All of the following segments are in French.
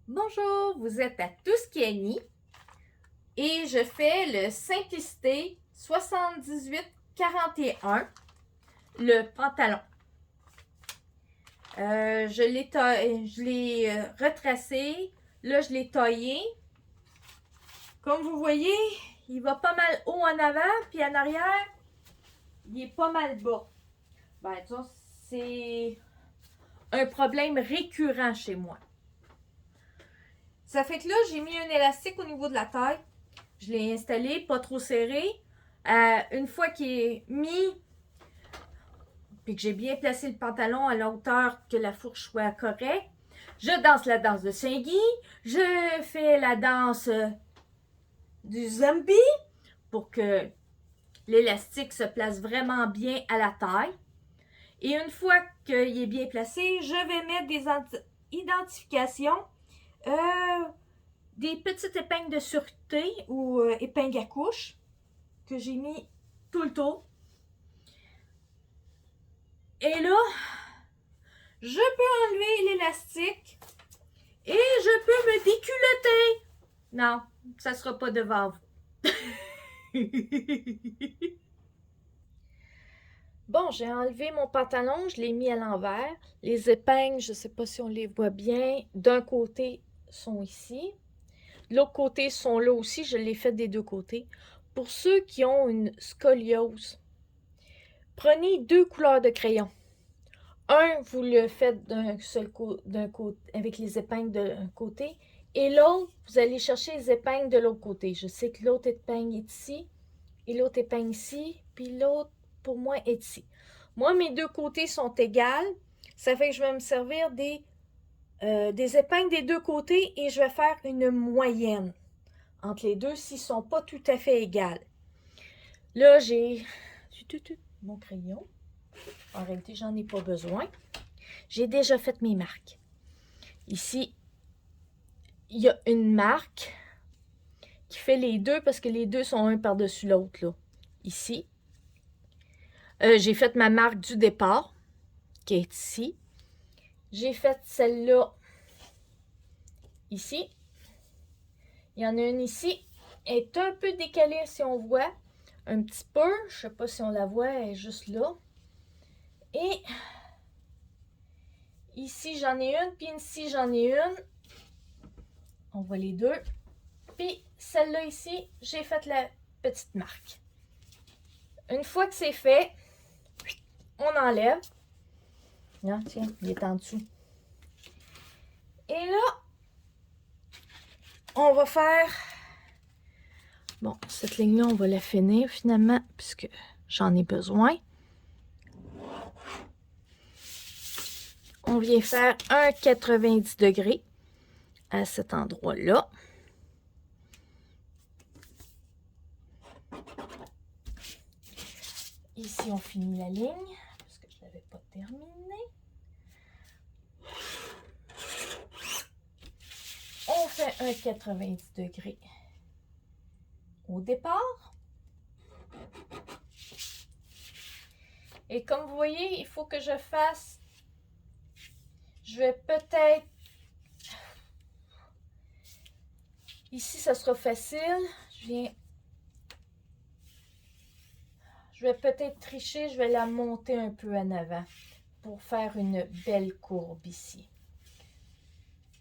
Bonjour, vous êtes à Tuscany et je fais le Simplicité 78-41, le pantalon. Je l'ai retracé, là je l'ai taillé. Comme vous voyez, il va pas mal haut en avant, puis en arrière, il est pas mal bas. Ben, ça, c'est un problème récurrent chez moi. Ça fait que là, j'ai mis un élastique au niveau de la taille. Je l'ai installé, pas trop serré. Une fois qu'il est mis, puis que j'ai bien placé le pantalon à la hauteur que la fourche soit correcte, je danse la danse de Saint-Guy. Je fais la danse du zombie pour que l'élastique se place vraiment bien à la taille. Et une fois qu'il est bien placé, je vais mettre des identifications, euh, des petites épingles de sûreté ou épingles à couche que j'ai mis tout le tour. Et là, je peux enlever l'élastique et je peux me déculotter. Non, ça ne sera pas devant vous. Bon, j'ai enlevé mon pantalon, je l'ai mis à l'envers. Les épingles, je ne sais pas si on les voit bien, d'un côté sont ici. De l'autre côté sont là aussi, je l'ai fait des deux côtés. Pour ceux qui ont une scoliose, prenez deux couleurs de crayon. Un, vous le faites d'un seul côté, avec les épingles d'un côté, et l'autre, vous allez chercher les épingles de l'autre côté. Je sais que l'autre épingle est ici, et l'autre épingle ici, puis l'autre, pour moi, est ici. Moi, mes deux côtés sont égales. Ça fait que je vais me servir des épingles des deux côtés et je vais faire une moyenne entre les deux s'ils ne sont pas tout à fait égales. Là, j'ai mon crayon. En réalité, j'en ai pas besoin. J'ai déjà fait mes marques. Ici, il y a une marque qui fait les deux parce que les deux sont un par-dessus l'autre, là. Ici. J'ai fait ma marque du départ, qui est ici. J'ai fait celle-là ici. Il y en a une ici. Elle est un peu décalée si on voit. Un petit peu. Je ne sais pas si on la voit, elle est juste là. Et ici, j'en ai une, puis ici, j'en ai une. On voit les deux. Puis celle-là ici, j'ai fait la petite marque. Une fois que c'est fait, on enlève. Ah, tiens, il est en dessous. Et là, on va faire... Bon, cette ligne-là, on va la finir finalement, puisque j'en ai besoin. On vient faire un 90 degrés à cet endroit-là. Ici, on finit la ligne, parce que je ne l'avais pas terminée. On fait un 90 degrés au départ. Et comme vous voyez, il faut que je fasse... Je vais peut-être... Ici, ça sera facile. Je vais peut-être tricher, je vais la monter un peu en avant pour faire une belle courbe ici.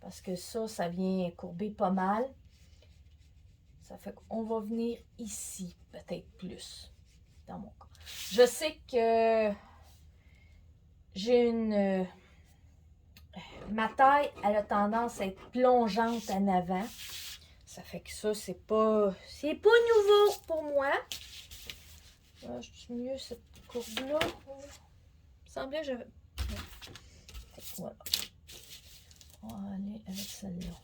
Parce que ça vient courber pas mal. Ça fait qu'on va venir ici, peut-être plus, dans mon cas. Je sais que j'ai une... ma taille, elle a tendance à être plongeante en avant. Ça fait que ça, c'est pas nouveau pour moi. Je suis mieux cette courbe-là. Il me semblait que j'avais... Voilà. On va aller avec celle-là.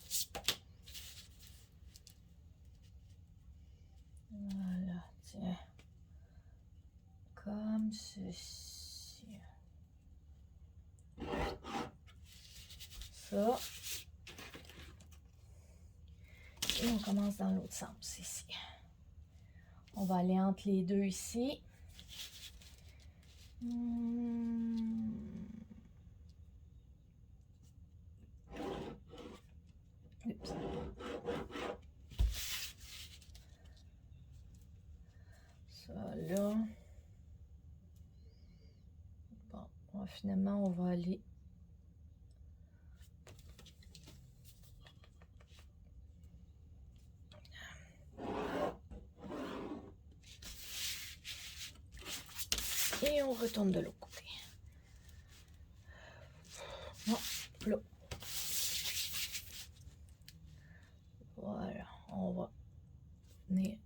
Voilà, tiens. Comme ceci. Ça. Et on commence dans l'autre sens ici. On va aller entre les deux ici. Ça là. Bon, finalement, on va aller. Et on retourne de l'autre côté. Bon, là. Voilà, on va venir.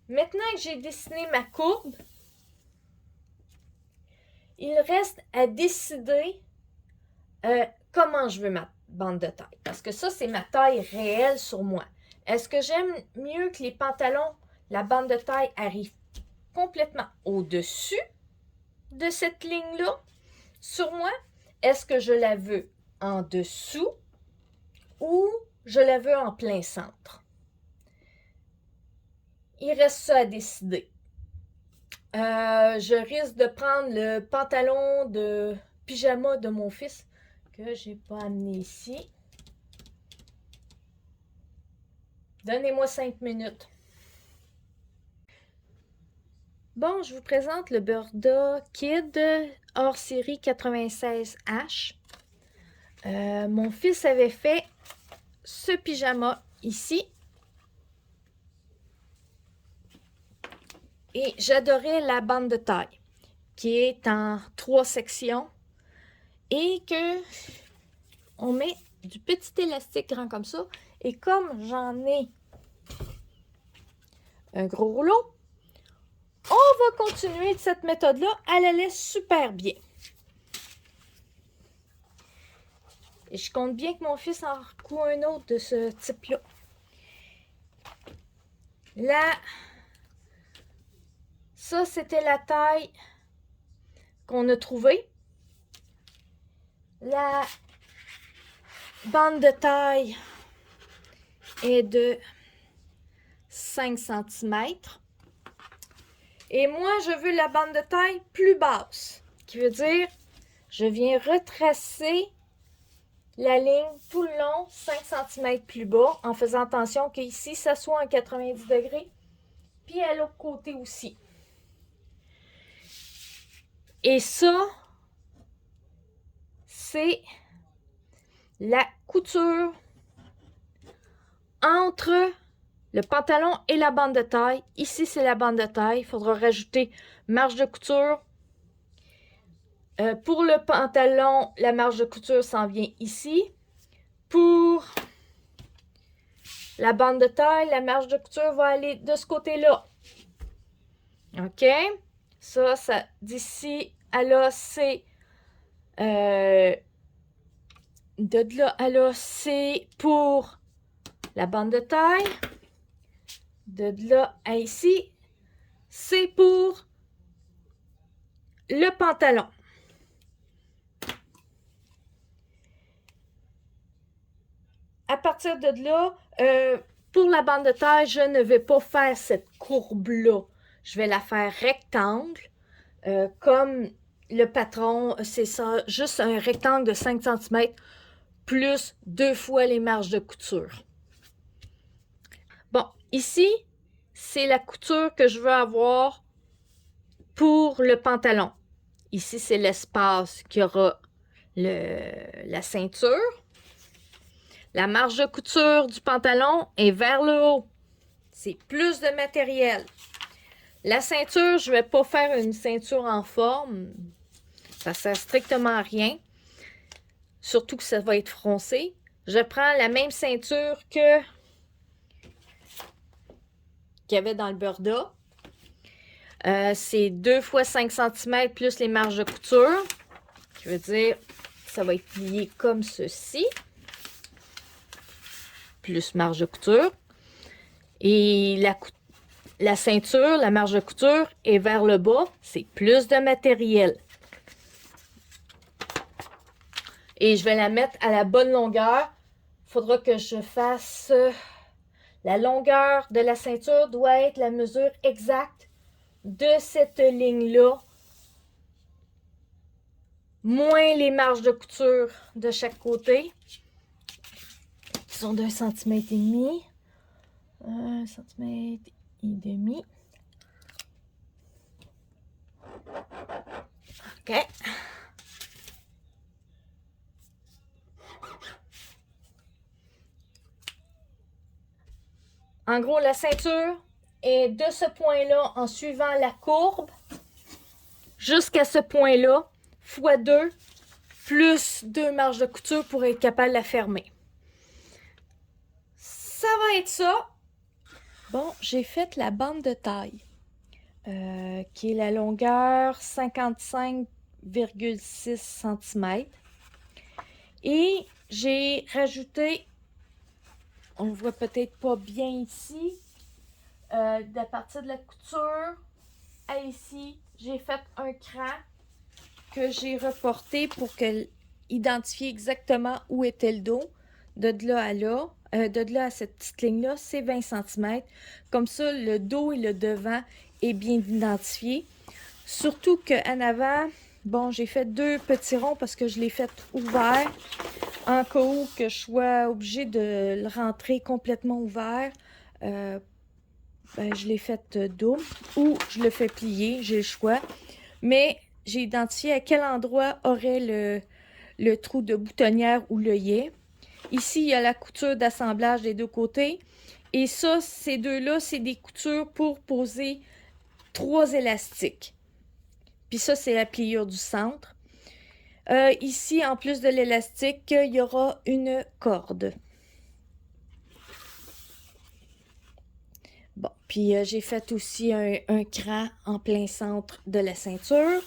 Maintenant que j'ai dessiné ma courbe, il reste à décider comment je veux ma bande de taille. Parce que ça, c'est ma taille réelle sur moi. Est-ce que j'aime mieux que les pantalons, la bande de taille arrive complètement au-dessus de cette ligne-là sur moi? Est-ce que je la veux en dessous ou je la veux en plein centre? Il reste ça à décider. Je risque de prendre le pantalon de pyjama de mon fils que j'ai pas amené ici. Donnez-moi 5 minutes. Bon, je vous présente le Burda Kid hors série 96H. Mon fils avait fait ce pyjama ici. Et j'adorais la bande de taille qui est en 3 sections et que on met du petit élastique grand comme ça. Et comme j'en ai un gros rouleau, on va continuer de cette méthode-là. Elle allait super bien. Et je compte bien que mon fils en recoue un autre de ce type-là. Là, ça, c'était la taille qu'on a trouvée. La bande de taille est de 5 cm. Et moi, je veux la bande de taille plus basse, qui veut dire, je viens retracer la ligne tout le long, 5 cm plus bas, en faisant attention qu'ici, ça soit en 90 degrés, puis à l'autre côté aussi. Et ça, c'est la couture entre le pantalon et la bande de taille. Ici, c'est la bande de taille. Il faudra rajouter marge de couture. Pour le pantalon, la marge de couture s'en vient ici. Pour la bande de taille, la marge de couture va aller de ce côté-là. OK? Ça d'ici à là, c'est... de là à là, c'est pour la bande de taille. De là à ici, c'est pour le pantalon. À partir de là, pour la bande de taille, je ne vais pas faire cette courbe-là. Je vais la faire rectangle, comme le patron, c'est ça, juste un rectangle de 5 cm, plus 2 fois les marges de couture. Bon, ici, c'est la couture que je veux avoir pour le pantalon. Ici, c'est l'espace qu'il y aura la ceinture. La marge de couture du pantalon est vers le haut. C'est plus de matériel. La ceinture, je ne vais pas faire une ceinture en forme. Ça ne sert strictement à rien. Surtout que ça va être froncé. Je prends la même ceinture qu'il y avait dans le Burda. C'est 2 fois 5 cm plus les marges de couture. Je veux dire, ça va être plié comme ceci. Plus marge de couture. Et la ceinture, la marge de couture est vers le bas. C'est plus de matériel. Et je vais la mettre à la bonne longueur. Il faudra que je fasse... la longueur de la ceinture doit être la mesure exacte de cette ligne-là moins les marges de couture de chaque côté, qui sont d'1,5 cm. 1,5 cm. OK. En gros, la ceinture est de ce point-là en suivant la courbe jusqu'à ce point-là, fois 2, plus 2 marges de couture pour être capable de la fermer. Ça va être ça. Bon, j'ai fait la bande de taille, qui est la longueur 55,6 cm. Et j'ai rajouté, on ne le voit peut-être pas bien ici, à partir de la couture à ici, j'ai fait un cran que j'ai reporté pour identifier exactement où était le dos. De là à là, de là à cette petite ligne-là, c'est 20 cm. Comme ça, le dos et le devant est bien identifié. Surtout qu'en avant, bon, j'ai fait 2 petits ronds parce que je l'ai fait ouvert. En cas où que je sois obligée de le rentrer complètement ouvert, ben, je l'ai fait double ou je le fais plier, j'ai le choix. Mais j'ai identifié à quel endroit aurait le trou de boutonnière ou l'œillet. Ici, il y a la couture d'assemblage des deux côtés. Et ça, ces deux-là, c'est des coutures pour poser 3 élastiques. Puis ça, c'est la pliure du centre. Ici, en plus de l'élastique, il y aura une corde. Bon, puis j'ai fait aussi un cran en plein centre de la ceinture.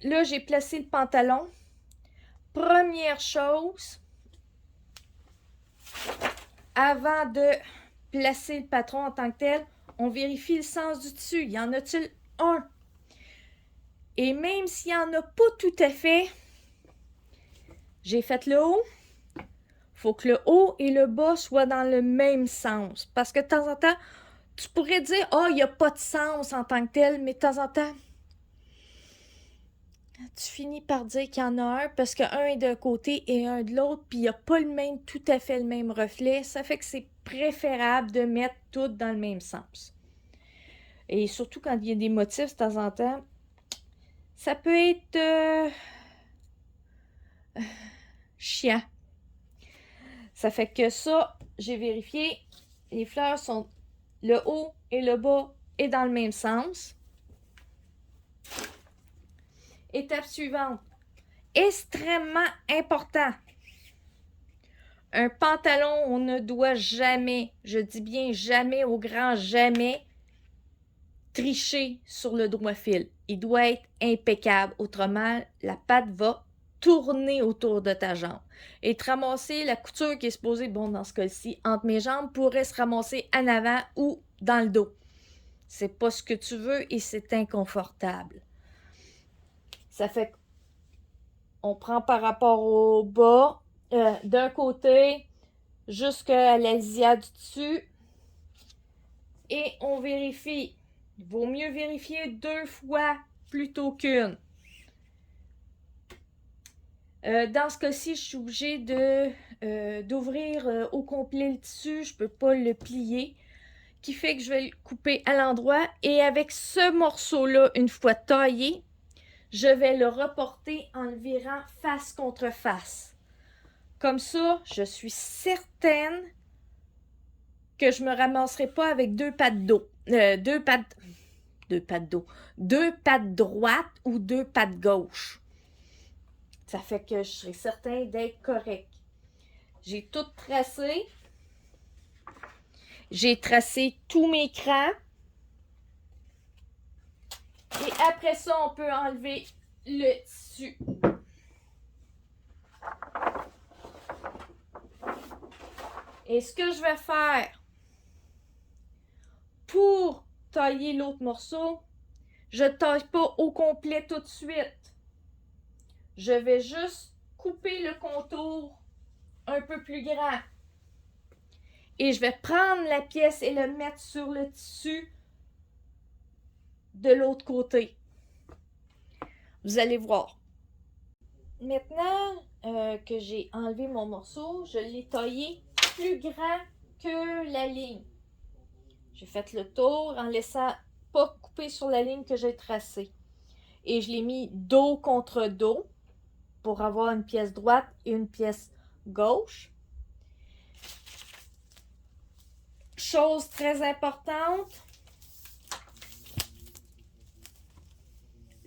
Là, j'ai placé le pantalon. Première chose, avant de placer le patron en tant que tel, on vérifie le sens du dessus. Y en a-t-il un? Et même s'il n'y en a pas tout à fait, j'ai fait le haut. Il faut que le haut et le bas soient dans le même sens. Parce que de temps en temps, tu pourrais dire « Ah, il n'y a pas de sens en tant que tel », mais de temps en temps, tu finis par dire qu'il y en a un parce qu'un est d'un côté et un de l'autre, puis il n'y a pas tout à fait le même reflet. Ça fait que c'est préférable de mettre tout dans le même sens. Et surtout quand il y a des motifs de temps en temps, ça peut être chiant. Ça fait que ça, j'ai vérifié, les fleurs sont le haut et le bas est dans le même sens. Étape suivante, extrêmement important. Un pantalon, on ne doit jamais, je dis bien jamais, au grand jamais, tricher sur le droit fil. Il doit être impeccable, autrement, la patte va tourner autour de ta jambe. Et te ramasser la couture qui est supposée, bon, dans ce cas-ci, entre mes jambes, pourrait se ramasser en avant ou dans le dos. C'est pas ce que tu veux et c'est inconfortable. Ça fait qu'on prend par rapport au bas, d'un côté jusqu'à la lisière du dessus et on vérifie. Il vaut mieux vérifier 2 fois plutôt qu'une. Dans ce cas-ci, je suis obligée d'ouvrir au complet le tissu. Je ne peux pas le plier. Qui fait que je vais le couper à l'endroit. Et avec ce morceau-là, une fois taillé, je vais le reporter en le virant face contre face. Comme ça, je suis certaine que je ne me ramasserai pas avec 2 pattes d'eau. 2 pattes d'eau. 2 pattes droites ou 2 pattes gauches. Ça fait que je serai certain d'être correct. J'ai tout tracé. J'ai tracé tous mes crans. Et après ça, on peut enlever le tissu. Et ce que je vais faire pour tailler l'autre morceau, je ne taille pas au complet tout de suite. Je vais juste couper le contour un peu plus grand. Et je vais prendre la pièce et le mettre sur le tissu de l'autre côté. Vous allez voir. Maintenant que j'ai enlevé mon morceau, je l'ai taillé plus grand que la ligne. J'ai fait le tour en laissant pas couper sur la ligne que j'ai tracée. Et je l'ai mis dos contre dos pour avoir une pièce droite et une pièce gauche. Chose très importante,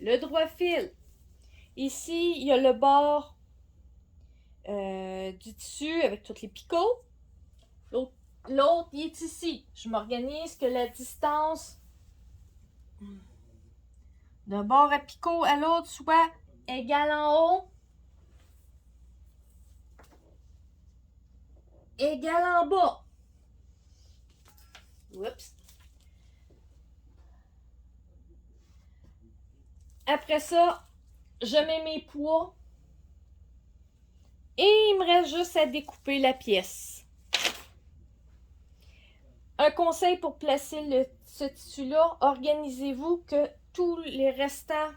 le droit fil. Ici, il y a le bord du tissu avec tous les picots. L'autre, il est ici. Je m'organise que la distance d'un bord à picot à l'autre soit égale en haut, égale en bas. Oups. Après ça, je mets mes poids et il me reste juste à découper la pièce. Un conseil pour placer ce tissu-là, organisez-vous que tous les restants,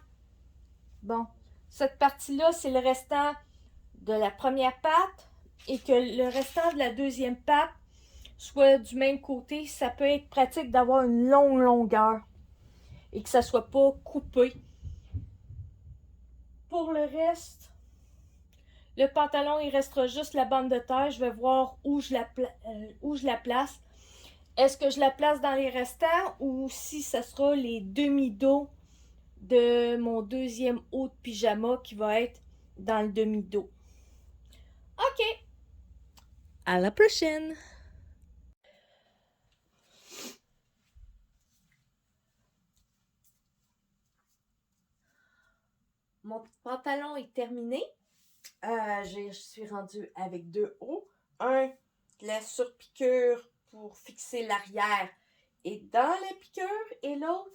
bon, cette partie-là, c'est le restant de la première patte et que le restant de la deuxième patte soit du même côté. Ça peut être pratique d'avoir une longue longueur et que ça soit pas coupé. Pour le reste, le pantalon, il restera juste la bande de taille. Je vais voir où je la place. Est-ce que je la place dans les restants ou si ça sera les demi-dos de mon deuxième haut de pyjama qui va être dans le demi-dos. OK! À la prochaine! Mon pantalon est terminé. Je suis rendue avec deux hauts. Un, la surpiqûre pour fixer l'arrière et dans la piqûre. Et l'autre,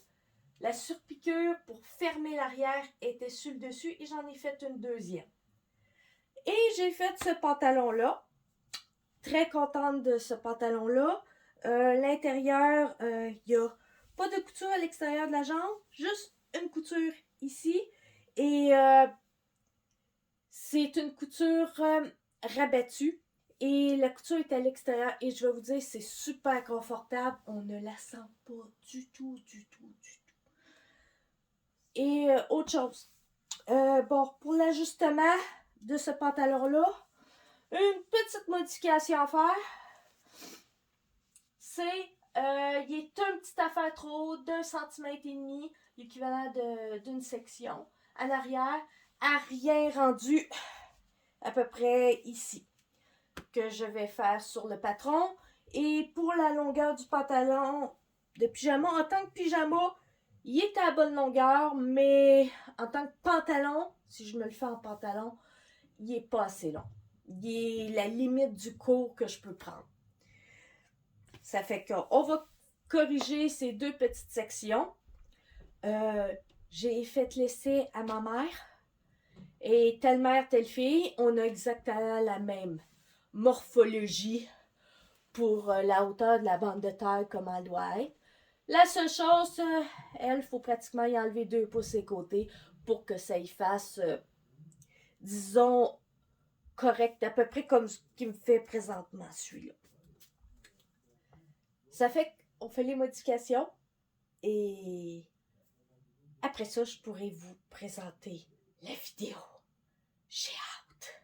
la surpiqûre pour fermer l'arrière était sur le dessus. Et j'en ai fait une deuxième. Et j'ai fait ce pantalon-là. Très contente de ce pantalon-là. L'intérieur, il n'y a pas de couture à l'extérieur de la jambe. Juste une couture ici. Et c'est une couture rabattue. Et la couture est à l'extérieur. Et je vais vous dire, c'est super confortable. On ne la sent pas du tout, du tout, du tout. Et autre chose. Bon, pour l'ajustement de ce pantalon-là, une petite modification à faire. C'est, il est un petit affaire trop haut, d'1,5 cm, l'équivalent d'une section. En arrière, à rien rendu à peu près ici, que je vais faire sur le patron. Et pour la longueur du pantalon de pyjama, en tant que pyjama, il est à la bonne longueur, mais en tant que pantalon, si je me le fais en pantalon, il n'est pas assez long. Il est la limite du court que je peux prendre. Ça fait qu'on va corriger ces deux petites sections. J'ai fait l'essai à ma mère. Et telle mère, telle fille, on a exactement la même morphologie pour la hauteur de la bande de taille comme elle doit être. La seule chose, elle, il faut pratiquement y enlever 2 pouces ses côtés pour que ça y fasse, disons, correct, à peu près comme ce qui me fait présentement celui-là. Ça fait qu'on fait les modifications et après ça, je pourrai vous présenter la vidéo. J'ai hâte.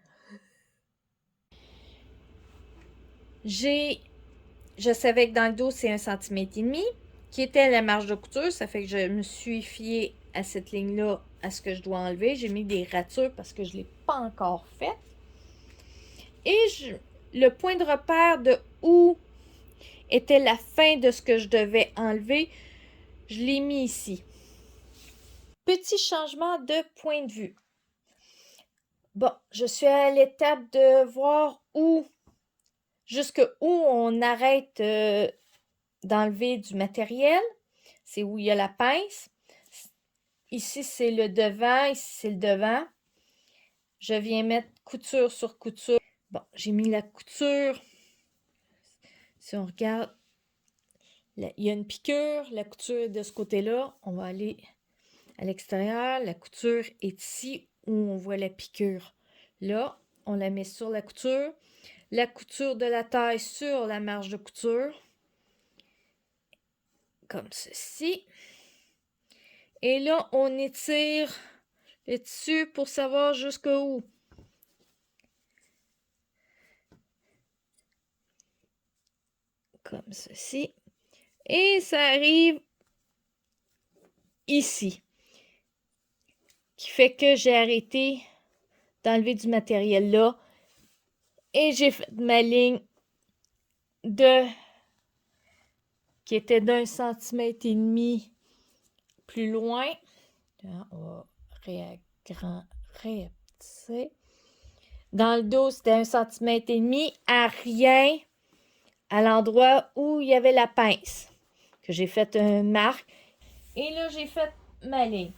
Je savais que dans le dos, c'est 1,5 cm, qui était la marge de couture. Ça fait que je me suis fiée à cette ligne-là, à ce que je dois enlever. J'ai mis des ratures parce que je ne l'ai pas encore fait. Et le point de repère de où était la fin de ce que je devais enlever, je l'ai mis ici. Petit changement de point de vue. Bon, je suis à l'étape de voir jusqu'où on arrête d'enlever du matériel. C'est où il y a la pince. Ici, c'est le devant. Ici, c'est le devant. Je viens mettre couture sur couture. Bon, j'ai mis la couture. Si on regarde il y a une piqûre, la couture est de ce côté-là. On va aller à l'extérieur. La couture est ici où on voit la piqûre. Là, on la met sur la couture de la taille sur la marge de couture, comme ceci. Et là, on étire le tissu pour savoir jusqu'où. Comme ceci. Et ça arrive ici. Qui fait que j'ai arrêté d'enlever du matériel là. Et j'ai fait ma ligne qui était d'1,5 cm plus loin. On va réapetisser. Dans le dos, c'était 1,5 cm à rien à l'endroit où il y avait la pince. Que j'ai fait une marque. Et là, j'ai fait ma ligne.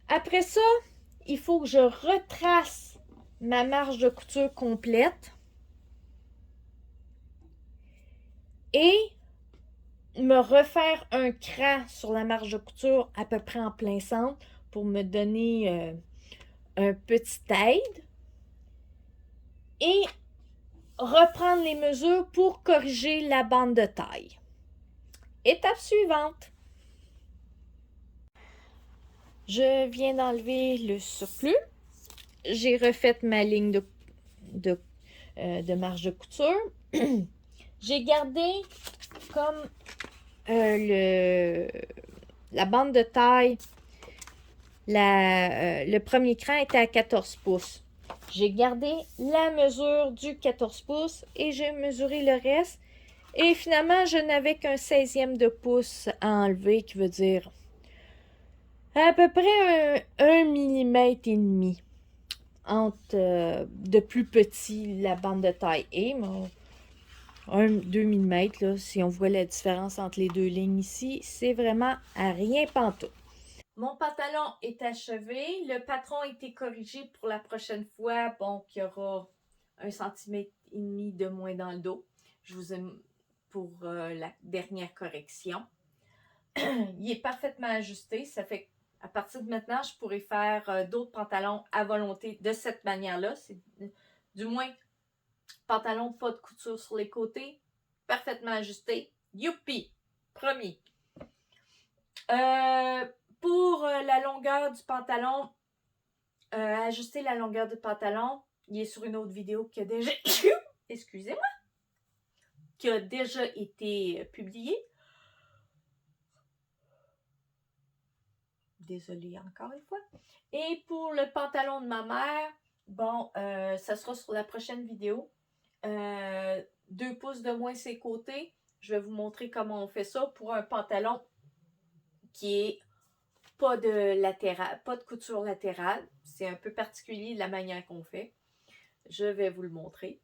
Après ça, il faut que je retrace ma marge de couture complète. Et me refaire un cran sur la marge de couture à peu près en plein centre pour me donner un petit aide. Et reprendre les mesures pour corriger la bande de taille. Étape suivante. Je viens d'enlever le surplus. J'ai refait ma ligne de marge de couture. J'ai gardé comme la bande de taille. Le premier cran était à 14 pouces. J'ai gardé la mesure du 14 pouces et j'ai mesuré le reste. Et finalement, je n'avais qu'un 16e de pouce à enlever, qui veut dire à peu près 1 mm et demi entre de plus petit la bande de taille et 2 mm, là, si on voit la différence entre les deux lignes ici, c'est vraiment à rien pantoute. Mon pantalon est achevé. Le patron a été corrigé pour la prochaine fois. Bon, il y aura 1,5 cm de moins dans le dos. Je vous aime pour la dernière correction. Il est parfaitement ajusté. Ça fait qu'à partir de maintenant, je pourrais faire d'autres pantalons à volonté de cette manière-là. C'est du moins pantalon pas de couture sur les côtés. Parfaitement ajusté. Youpi! Promis. Pour la longueur du pantalon, ajuster la longueur du pantalon, il est sur une autre vidéo qui a déjà excusez-moi, qui a déjà été publiée. Désolée encore une fois. Et pour le pantalon de ma mère, bon, ça sera sur la prochaine vidéo. 2 pouces de moins ses côtés. Je vais vous montrer comment on fait ça pour un pantalon qui est pas de couture latérale. C'est un peu particulier de la manière qu'on fait. Je vais vous le montrer.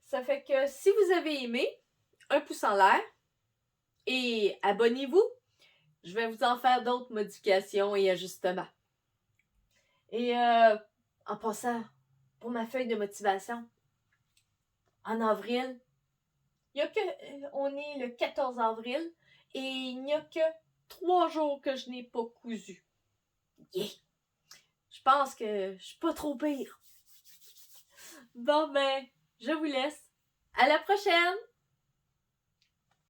Ça fait que si vous avez aimé, un pouce en l'air et abonnez-vous. Je vais vous en faire d'autres modifications et ajustements. Et en passant, pour ma feuille de motivation, en avril, on est le 14 avril et il n'y a que 3 jours que je n'ai pas cousu. Yeah! Je pense que je suis pas trop pire. Bon ben, je vous laisse. À la prochaine!